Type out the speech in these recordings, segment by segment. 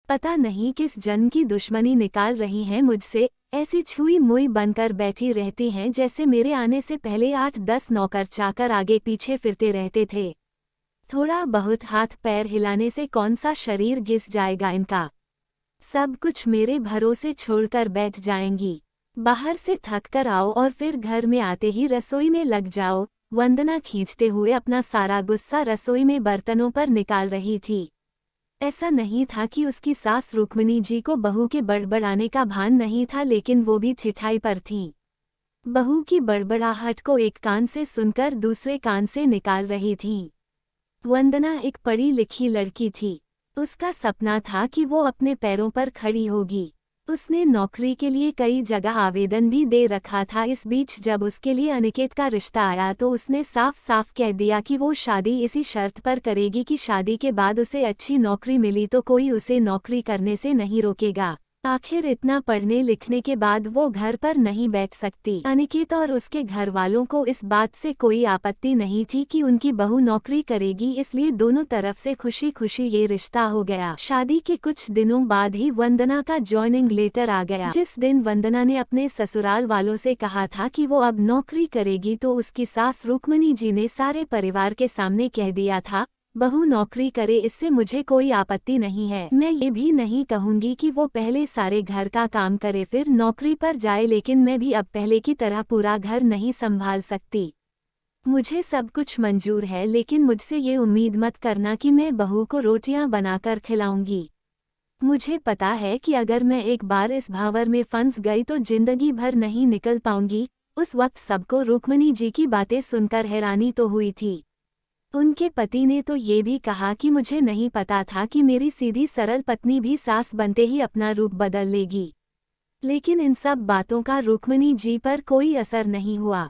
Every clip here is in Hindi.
पता नहीं किस जन्म की दुश्मनी निकाल रही हैं मुझसे, ऐसी छुई मुई बनकर बैठी रहती हैं जैसे मेरे आने से पहले 8-10 नौकर चाकर आगे पीछे फिरते रहते थे। थोड़ा बहुत हाथ पैर हिलाने से कौन सा शरीर घिस जाएगा इनका। सब कुछ मेरे भरोसे छोड़कर बैठ जाएंगी। बाहर से थक कर आओ और फिर घर में आते ही रसोई में लग जाओ। वंदना खींचते हुए अपना सारा गुस्सा रसोई में बर्तनों पर निकाल रही थी। ऐसा नहीं था कि उसकी सास रुक्मिणी जी को बहू के बड़बड़ाने का भान नहीं था, लेकिन वो भी ठिठाई पर थीं। बहू की बड़बड़ाहट को एक कान से सुनकर दूसरे कान से निकाल रही थीं। वंदना एक पढ़ी लिखी लड़की थी। उसका सपना था कि वो अपने पैरों पर खड़ी होगी। उसने नौकरी के लिए कई जगह आवेदन भी दे रखा था। इस बीच जब उसके लिए अनिकेत का रिश्ता आया तो उसने साफ साफ कह दिया कि वो शादी इसी शर्त पर करेगी कि शादी के बाद उसे अच्छी नौकरी मिली तो कोई उसे नौकरी करने से नहीं रोकेगा। आखिर इतना पढ़ने लिखने के बाद वो घर पर नहीं बैठ सकती। अनिकेत और उसके घर वालों को इस बात से कोई आपत्ति नहीं थी कि उनकी बहू नौकरी करेगी, इसलिए दोनों तरफ से खुशी खुशी ये रिश्ता हो गया। शादी के कुछ दिनों बाद ही वंदना का जॉइनिंग लेटर आ गया। जिस दिन वंदना ने अपने ससुराल वालों से कहा था कि वो अब नौकरी करेगी तो उसकी सास रुक्मिणी जी ने सारे परिवार के सामने कह दिया था, बहू नौकरी करे इससे मुझे कोई आपत्ति नहीं है। मैं ये भी नहीं कहूंगी कि वो पहले सारे घर का काम करे फिर नौकरी पर जाए, लेकिन मैं भी अब पहले की तरह पूरा घर नहीं संभाल सकती। मुझे सब कुछ मंजूर है, लेकिन मुझसे ये उम्मीद मत करना कि मैं बहू को रोटियां बनाकर खिलाऊंगी। मुझे पता है कि अगर मैं एक बार इस भावर में फंस गई तो जिंदगी भर नहीं निकल पाऊंगी। उस वक्त सबको रुक्मिणी जी की बातें सुनकर हैरानी तो हुई थी। उनके पति ने तो ये भी कहा कि मुझे नहीं पता था कि मेरी सीधी सरल पत्नी भी सास बनते ही अपना रूप बदल लेगी। लेकिन इन सब बातों का रुक्मिणी जी पर कोई असर नहीं हुआ।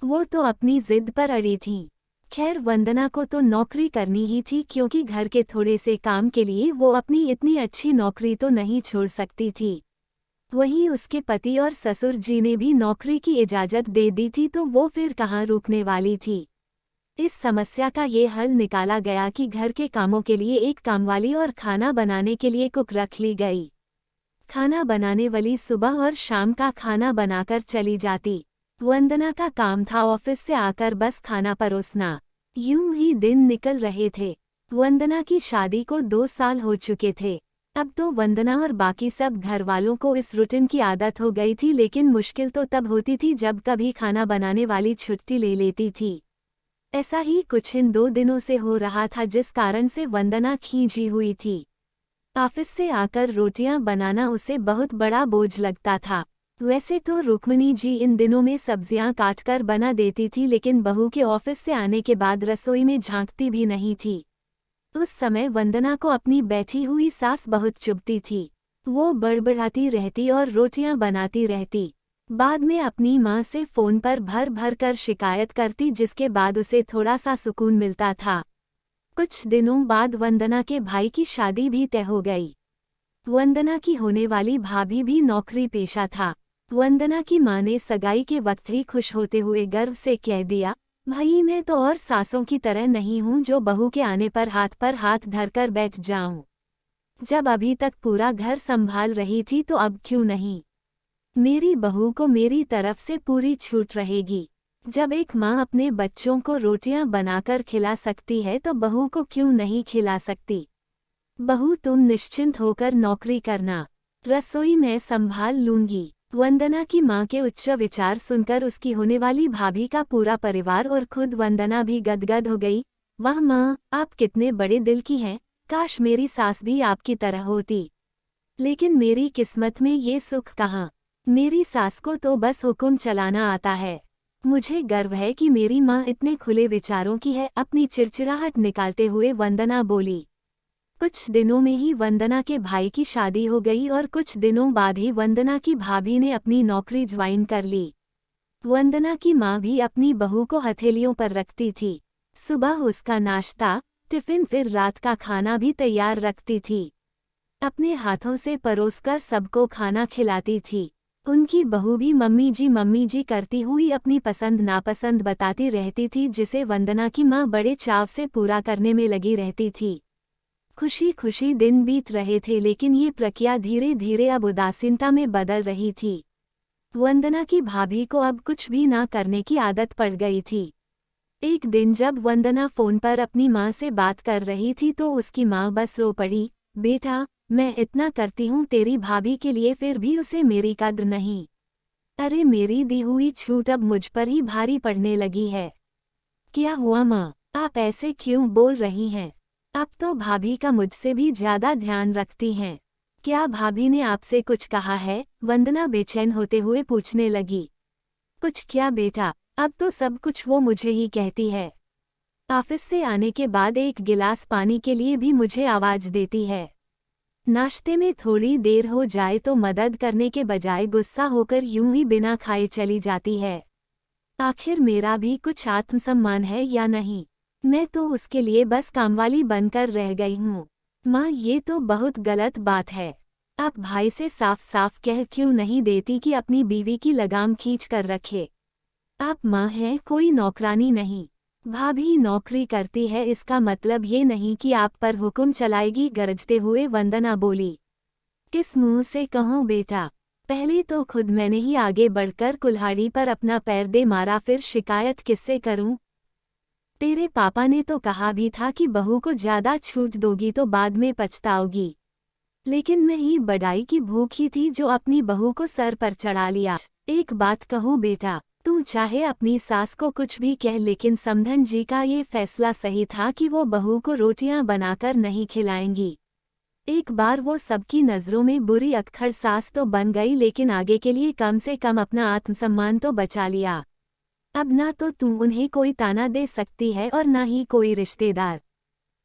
वो तो अपनी जिद पर अड़ी थीं। खैर वंदना को तो नौकरी करनी ही थी, क्योंकि घर के थोड़े से काम के लिए वो अपनी इतनी अच्छी नौकरी तो नहीं छोड़ सकती थी। वहीं उसके पति और ससुर जी ने भी नौकरी की इजाज़त दे दी थी, तो वो फिर कहाँ रुकने वाली थी। इस समस्या का ये हल निकाला गया कि घर के कामों के लिए एक कामवाली और खाना बनाने के लिए कुक रख ली गई। खाना बनाने वाली सुबह और शाम का खाना बनाकर चली जाती। वंदना का काम था ऑफिस से आकर बस खाना परोसना। यूं ही दिन निकल रहे थे। वंदना की शादी को 2 साल हो चुके थे। अब तो वंदना और बाकी सब घर वालों को इस रूटीन की आदत हो गई थी, लेकिन मुश्किल तो तब होती थी जब कभी खाना बनाने वाली छुट्टी ले लेती थी। ऐसा ही कुछ इन 2 दिनों से हो रहा था, जिस कारण से वंदना खींची हुई थी। ऑफिस से आकर रोटियां बनाना उसे बहुत बड़ा बोझ लगता था। वैसे तो रुक्मिणी जी इन दिनों में सब्जियां काटकर बना देती थी, लेकिन बहू के ऑफिस से आने के बाद रसोई में झांकती भी नहीं थी। उस समय वंदना को अपनी बैठी हुई सास बहुत चुभती थी। वो बड़बड़ाती रहती और रोटियां बनाती रहती। बाद में अपनी माँ से फ़ोन पर भर भर कर शिकायत करती, जिसके बाद उसे थोड़ा सा सुकून मिलता था। कुछ दिनों बाद वंदना के भाई की शादी भी तय हो गई। वंदना की होने वाली भाभी भी नौकरी पेशा था। वंदना की माँ ने सगाई के वक्त ही खुश होते हुए गर्व से कह दिया, भाई मैं तो और सासों की तरह नहीं हूँ जो बहू के आने पर हाथ धरकर बैठ जाऊं। जब अभी तक पूरा घर संभाल रही थी तो अब क्यों नहीं। मेरी बहू को मेरी तरफ से पूरी छूट रहेगी। जब एक माँ अपने बच्चों को रोटियां बनाकर खिला सकती है तो बहू को क्यों नहीं खिला सकती। बहू तुम निश्चिंत होकर नौकरी करना, रसोई मैं संभाल लूंगी। वंदना की माँ के उच्च विचार सुनकर उसकी होने वाली भाभी का पूरा परिवार और खुद वंदना भी गदगद हो गई। वाह माँ, आप कितने बड़े दिल की हैं, काश मेरी सास भी आपकी तरह होती। लेकिन मेरी किस्मत में ये सुख कहाँ। मेरी सास को तो बस हुक्म चलाना आता है। मुझे गर्व है कि मेरी माँ इतने खुले विचारों की है। अपनी चिड़चिड़ाहट निकालते हुए वंदना बोली। कुछ दिनों में ही वंदना के भाई की शादी हो गई और कुछ दिनों बाद ही वंदना की भाभी ने अपनी नौकरी ज्वाइन कर ली। वंदना की माँ भी अपनी बहू को हथेलियों पर रखती थी। सुबह उसका नाश्ता, टिफिन, फिर रात का खाना भी तैयार रखती थी। अपने हाथों से परोसकर सबको खाना खिलाती थी। उनकी बहू भी मम्मी जी करती हुई अपनी पसंद नापसंद बताती रहती थी, जिसे वंदना की माँ बड़े चाव से पूरा करने में लगी रहती थी। खुशी खुशी दिन बीत रहे थे, लेकिन ये प्रक्रिया धीरे धीरे अब उदासीनता में बदल रही थी। वंदना की भाभी को अब कुछ भी ना करने की आदत पड़ गई थी। एक दिन जब वंदना फोन पर अपनी माँ से बात कर रही थी तो उसकी माँ बस रो पड़ी। बेटा, मैं इतना करती हूँ तेरी भाभी के लिए, फिर भी उसे मेरी कद्र नहीं। अरे मेरी दी हुई छूट अब मुझ पर ही भारी पड़ने लगी है। क्या हुआ माँ, आप ऐसे क्यों बोल रही हैं? अब तो भाभी का मुझसे भी ज्यादा ध्यान रखती हैं। क्या भाभी ने आपसे कुछ कहा है? वंदना बेचैन होते हुए पूछने लगी। कुछ क्या बेटा, अब तो सब कुछ वो मुझे ही कहती है। ऑफिस से आने के बाद एक गिलास पानी के लिए भी मुझे आवाज देती है। नाश्ते में थोड़ी देर हो जाए तो मदद करने के बजाय गुस्सा होकर यूं ही बिना खाए चली जाती है। आखिर मेरा भी कुछ आत्मसम्मान है या नहीं? मैं तो उसके लिए बस कामवाली बनकर रह गई हूँ। माँ, ये तो बहुत गलत बात है। आप भाई से साफ साफ कह क्यों नहीं देती कि अपनी बीवी की लगाम खींच कर रखे? आप माँ हैं, कोई नौकरानी नहीं। भाभी नौकरी करती है, इसका मतलब ये नहीं कि आप पर हुक्म चलाएगी, गरजते हुए वंदना बोली। किस मुंह से कहूँ बेटा? पहले तो खुद मैंने ही आगे बढ़कर कुल्हाड़ी पर अपना पैर दे मारा, फिर शिकायत किससे करूं? तेरे पापा ने तो कहा भी था कि बहू को ज्यादा छूट दोगी तो बाद में पछताओगी। लेकिन मैं ही बड़ाई की भूखी थी जो अपनी बहू को सर पर चढ़ा लिया। एक बात कहूँ बेटा, तू चाहे अपनी सास को कुछ भी कह, लेकिन समधन जी का ये फैसला सही था कि वो बहू को रोटियां बनाकर नहीं खिलाएंगी। एक बार वो सबकी नज़रों में बुरी अक्खड़ सास तो बन गई, लेकिन आगे के लिए कम से कम अपना आत्मसम्मान तो बचा लिया। अब ना तो तू उन्हें कोई ताना दे सकती है और ना ही कोई रिश्तेदार।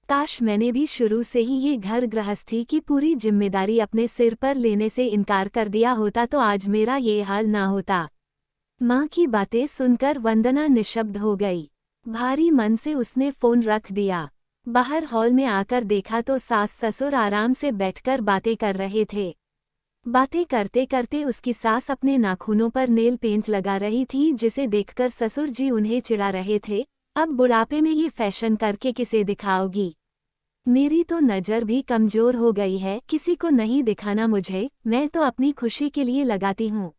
काश मैंने भी शुरू से ही ये घर गृहस्थी की पूरी जिम्मेदारी अपने सिर पर लेने से इनकार कर दिया होता तो आज मेरा ये हाल ना होता। माँ की बातें सुनकर वंदना निशब्द हो गई। भारी मन से उसने फोन रख दिया। बाहर हॉल में आकर देखा तो सास ससुर आराम से बैठकर बातें कर रहे थे। बातें करते करते उसकी सास अपने नाखूनों पर नेल पेंट लगा रही थी, जिसे देखकर ससुर जी उन्हें चिढ़ा रहे थे। अब बुढ़ापे में ये फैशन करके किसे दिखाओगी? मेरी तो नज़र भी कमजोर हो गई है, किसी को नहीं दिखाना मुझे, मैं तो अपनी खुशी के लिए लगाती हूँ।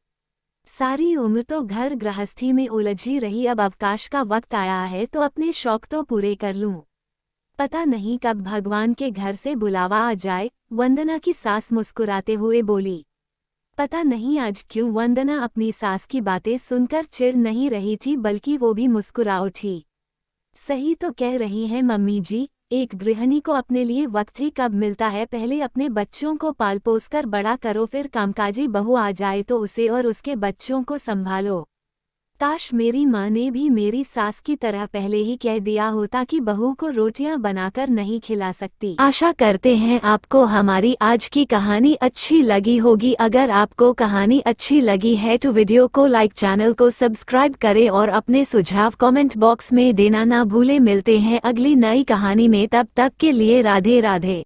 सारी उम्र तो घर गृहस्थी में उलझी रही, अब अवकाश का वक्त आया है तो अपने शौक तो पूरे कर लूं। पता नहीं कब भगवान के घर से बुलावा आ जाए, वंदना की सास मुस्कुराते हुए बोली। पता नहीं आज क्यों वंदना अपनी सास की बातें सुनकर चिढ़ नहीं रही थी, बल्कि वो भी मुस्कुरा उठी। सही तो कह रही हैं मम्मी जी, एक गृहिणी को अपने लिए वक्त ही कब मिलता है? पहले अपने बच्चों को पाल पोस कर बड़ा करो, फिर कामकाजी बहू आ जाए तो उसे और उसके बच्चों को संभालो। काश मेरी माँ ने भी मेरी सास की तरह पहले ही कह दिया होता कि बहू को रोटियां बनाकर नहीं खिला सकती। आशा करते हैं आपको हमारी आज की कहानी अच्छी लगी होगी। अगर आपको कहानी अच्छी लगी है तो वीडियो को लाइक, चैनल को सब्सक्राइब करें और अपने सुझाव कमेंट बॉक्स में देना ना भूले। मिलते हैं अगली नई कहानी में, तब तक के लिए राधे राधे।